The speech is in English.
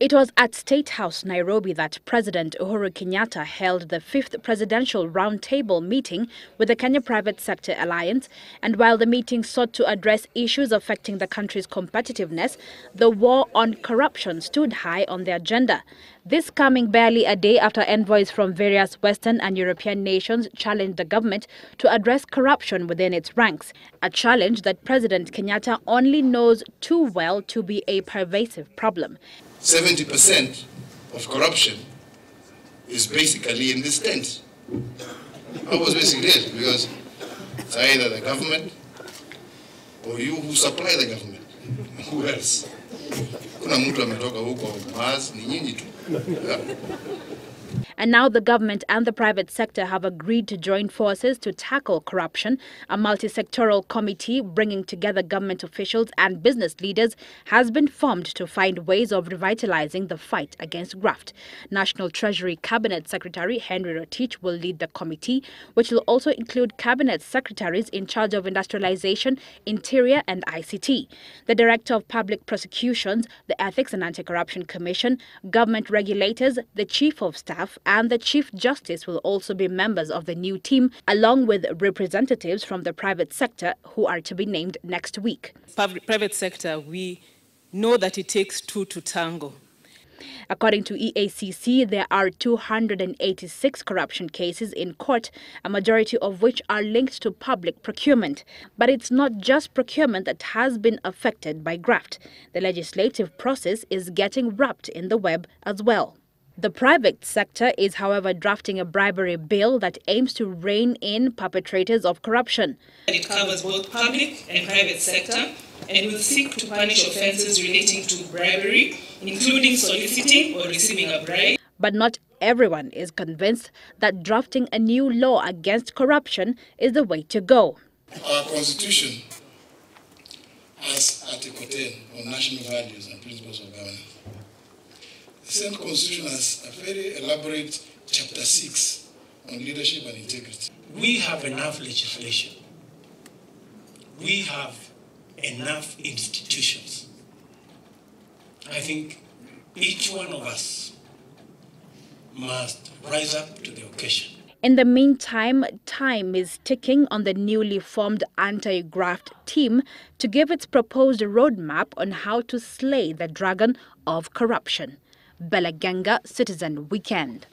It was at State House, Nairobi, that President Uhuru Kenyatta held the 5th Presidential Roundtable meeting with the Kenya Private Sector Alliance. And while the meeting sought to address issues affecting the country's competitiveness, the war on corruption stood high on the agenda. This coming barely a day after envoys from various Western and European nations challenged the government to address corruption within its ranks, a challenge that President Kenyatta only knows too well to be a pervasive problem. 70% of corruption is basically in this tent. I was basically it because it's either the government or you who supply the government. Who else? Kuna mtu ametoka huko Mars, ni nyinyi tu. And now the government and the private sector have agreed to join forces to tackle corruption. A multi-sectoral committee bringing together government officials and business leaders has been formed to find ways of revitalizing the fight against graft. National Treasury Cabinet Secretary Henry Rotich will lead the committee, which will also include cabinet secretaries in charge of industrialization, interior and ICT. The Director of Public Prosecutions, the Ethics and Anti-Corruption Commission, government regulators, the Chief of Staff and the Chief Justice will also be members of the new team, along with representatives from the private sector who are to be named next week. Private sector, we know that it takes two to tango. According to EACC, there are 286 corruption cases in court, a majority of which are linked to public procurement. But it's not just procurement that has been affected by graft. The legislative process is getting wrapped in the web as well. The private sector is, however, drafting a bribery bill that aims to rein in perpetrators of corruption. It covers both public and private sector and will seek to punish offences relating to bribery, including soliciting or receiving a bribe. But not everyone is convinced that drafting a new law against corruption is the way to go. Our Constitution has Article 10 on national values and principles of governance. The same Constitution has a very elaborate Chapter 6 on leadership and integrity. We have enough legislation. We have enough institutions. I think each one of us must rise up to the occasion. In the meantime, time is ticking on the newly formed anti-graft team to give its proposed roadmap on how to slay the dragon of corruption. Bella Ganga, Citizen Weekend.